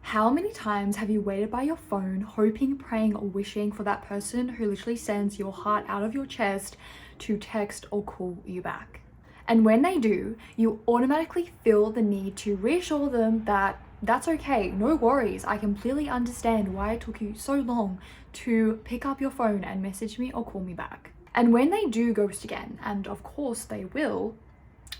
How many times have you waited by your phone, hoping, praying, or wishing for that person who literally sends your heart out of your chest to text or call you back? And when they do, you automatically feel the need to reassure them that that's okay, no worries, I completely understand why it took you so long to pick up your phone and message me or call me back. And when they do ghost again, and of course they will,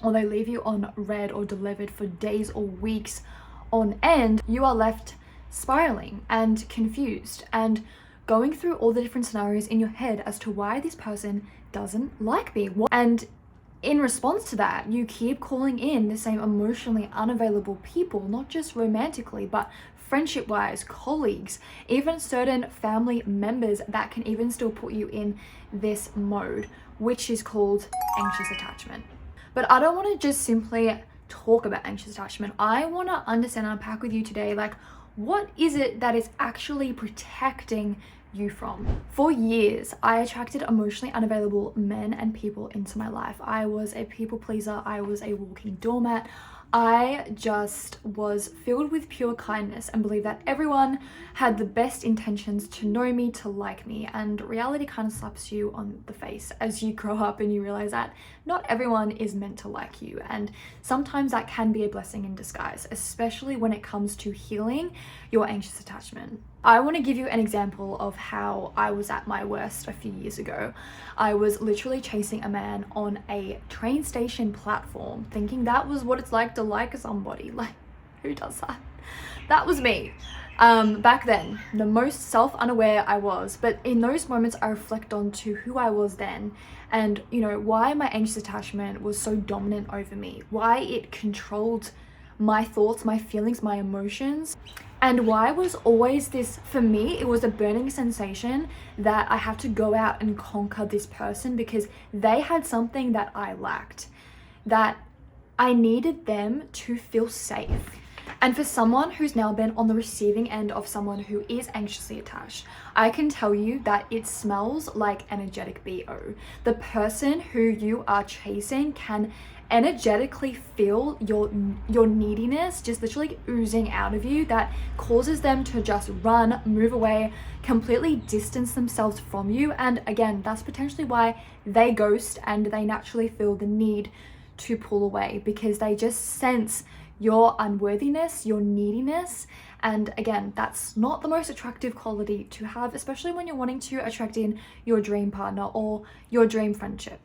or they leave you on read or delivered for days or weeks on end, you are left spiraling and confused and going through all the different scenarios in your head as to why this person doesn't like me. And in response to that, you keep calling in the same emotionally unavailable people, not just romantically, but friendship-wise, colleagues, even certain family members that can even still put you in this mode, which is called anxious attachment. But I don't want to just simply talk about anxious attachment. I want to understand and unpack with you today, like, what is it that is actually protecting you from? For years, I attracted emotionally unavailable men and people into my life. I was a people pleaser. I was a walking doormat. I just was filled with pure kindness and believed that everyone had the best intentions to know me, to like me, and reality kind of slaps you on the face as you grow up and you realize that not everyone is meant to like you, and sometimes that can be a blessing in disguise, especially when it comes to healing your anxious attachment. I want to give you an example of how I was at my worst a few years ago. I was literally chasing a man on a train station platform, thinking that was what it's like to like somebody. Like, who does that? That was me. Back then, the most self-unaware I was, but in those moments I reflect on to who I was then, and why my anxious attachment was so dominant over me, why it controlled my thoughts, my feelings, my emotions, and why was always this, for me, it was a burning sensation that I had to go out and conquer this person because they had something that I lacked, that I needed them to feel safe. And for someone who's now been on the receiving end of someone who is anxiously attached, I can tell you that it smells like energetic BO. The person who you are chasing can energetically feel your neediness just literally oozing out of you, that causes them to just run, move away, completely distance themselves from you. And again, that's potentially why they ghost and they naturally feel the need to pull away, because they just sense your unworthiness, your neediness. And again, that's not the most attractive quality to have, especially when you're wanting to attract in your dream partner or your dream friendship.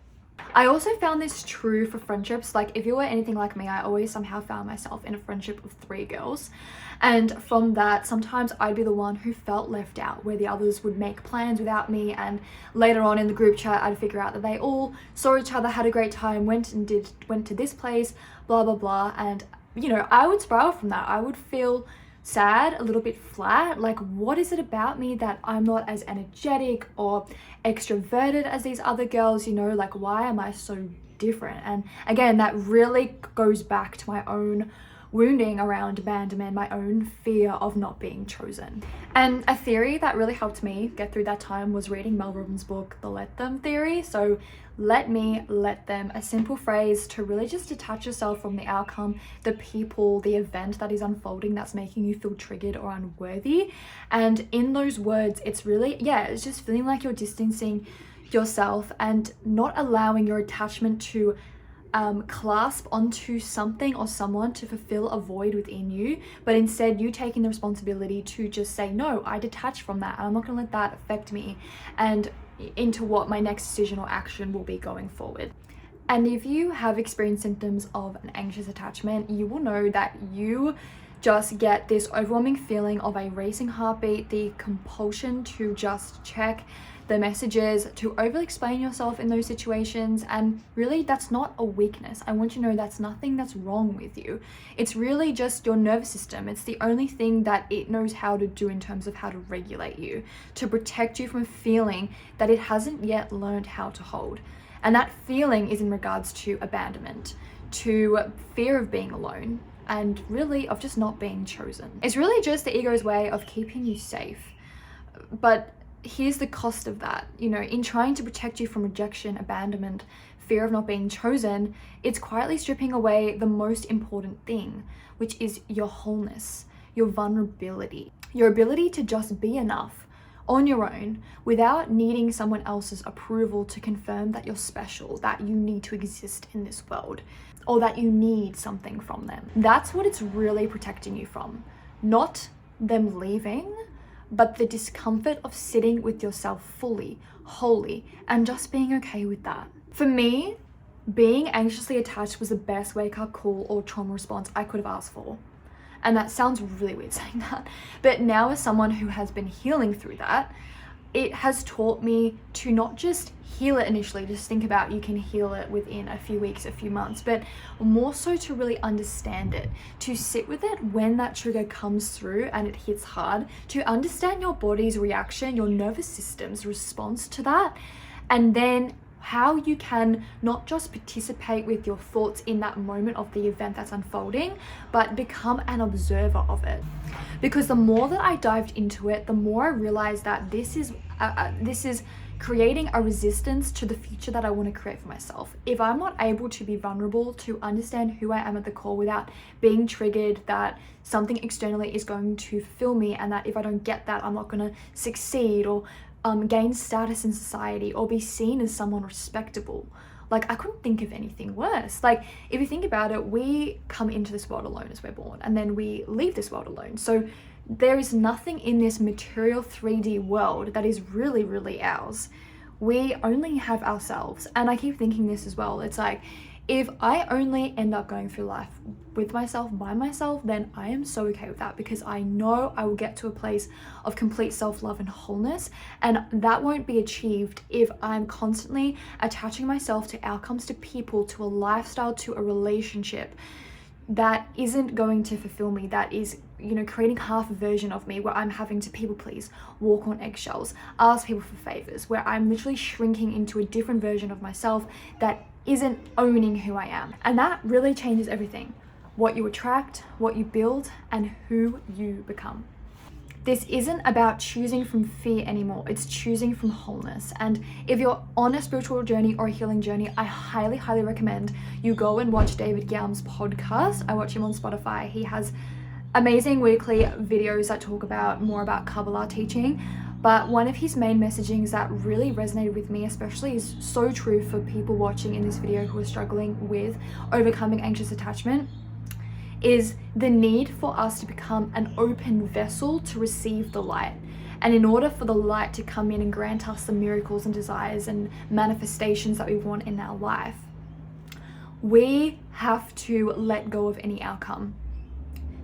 I also found this true for friendships. Like, if you were anything like me, I always somehow found myself in a friendship of 3 girls. And from that, sometimes I'd be the one who felt left out, where the others would make plans without me. And later on in the group chat, I'd figure out that they all saw each other, had a great time, went to this place, blah, blah, blah. And, I would spiral from that. I would feel sad, a little bit flat. Like, what is it about me that I'm not as energetic or extroverted as these other girls? Like, why am I so different? And again, that really goes back to my own wounding around abandonment, my own fear of not being chosen. And a theory that really helped me get through that time was reading Mel Robbins' book, The Let Them Theory. So let me, let them, a simple phrase to really just detach yourself from the outcome, the people, the event that is unfolding that's making you feel triggered or unworthy. And in those words, it's really, it's just feeling like you're distancing yourself and not allowing your attachment to clasp onto something or someone to fulfill a void within you, but instead you taking the responsibility to just say, no, I detach from that and I'm not going to let that affect me and into what my next decision or action will be going forward. And if you have experienced symptoms of an anxious attachment, you will know that you just get this overwhelming feeling of a racing heartbeat, the compulsion to just check the messages, to overly explain yourself in those situations. And really, that's not a weakness. I want you to know that's nothing that's wrong with you. It's really just your nervous system. It's the only thing that it knows how to do in terms of how to regulate you, to protect you from a feeling that it hasn't yet learned how to hold. And that feeling is in regards to abandonment, to fear of being alone, and really of just not being chosen. It's really just the ego's way of keeping you safe. But here's the cost of that. In trying to protect you from rejection, abandonment, fear of not being chosen, it's quietly stripping away the most important thing, which is your wholeness, your vulnerability, your ability to just be enough on your own without needing someone else's approval to confirm that you're special, that you need to exist in this world, or that you need something from them. That's what it's really protecting you from. Not them leaving, but the discomfort of sitting with yourself fully, wholly, and just being okay with that. For me, being anxiously attached was the best wake-up call or trauma response I could have asked for. And that sounds really weird saying that, but now as someone who has been healing through that, it has taught me to not just heal it initially, just think about you can heal it within a few weeks, a few months, but more so to really understand it, to sit with it when that trigger comes through and it hits hard, to understand your body's reaction, your nervous system's response to that, and then how you can not just participate with your thoughts in that moment of the event that's unfolding, but become an observer of it. Because the more that I dived into it, the more I realized that this is creating a resistance to the future that I want to create for myself. If I'm not able to be vulnerable, to understand who I am at the core without being triggered that something externally is going to fulfill me, and that if I don't get that, I'm not going to succeed or gain status in society or be seen as someone respectable. Like, I couldn't think of anything worse. Like, if you think about it, we come into this world alone as we're born, and then we leave this world alone. So there is nothing in this material 3D world that is really, really ours. We only have ourselves. And I keep thinking this as well. It's like, if I only end up going through life with myself, by myself, then I am so okay with that, because I know I will get to a place of complete self-love and wholeness, and that won't be achieved if I'm constantly attaching myself to outcomes, to people, to a lifestyle, to a relationship that isn't going to fulfill me, that is, creating half a version of me where I'm having to people please, walk on eggshells, ask people for favors, where I'm literally shrinking into a different version of myself that isn't owning who I am. And that really changes everything. What you attract, what you build, and who you become. This isn't about choosing from fear anymore. It's choosing from wholeness. And if you're on a spiritual journey or a healing journey, I highly, highly recommend you go and watch David Gaum's podcast. I watch him on Spotify. He has amazing weekly videos that talk more about Kabbalah teaching. But one of his main messagings that really resonated with me, especially, is so true for people watching in this video who are struggling with overcoming anxious attachment, is the need for us to become an open vessel to receive the light. And in order for the light to come in and grant us the miracles and desires and manifestations that we want in our life, we have to let go of any outcome.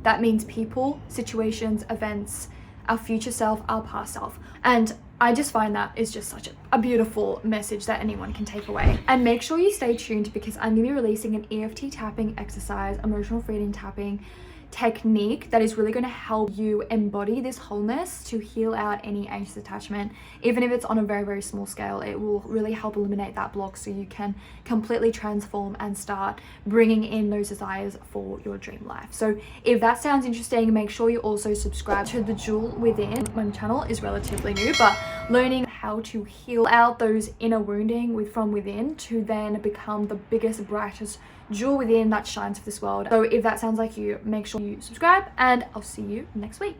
That means people, situations, events, our future self, our past self. And I just find that is just such a beautiful message that anyone can take away. And make sure you stay tuned, because I'm going to be releasing an EFT tapping exercise, emotional freedom tapping technique that is really going to help you embody this wholeness to heal out any anxious attachment. Even if it's on a very, very small scale, it will really help eliminate that block so you can completely transform and start bringing in those desires for your dream life. So if that sounds interesting, make sure you also subscribe to the Jewel Within. My channel is relatively new, but learning how to heal out those inner wounding from within to then become the biggest, brightest jewel within that shines for this world. So if that sounds like you, make sure you subscribe, and I'll see you next week.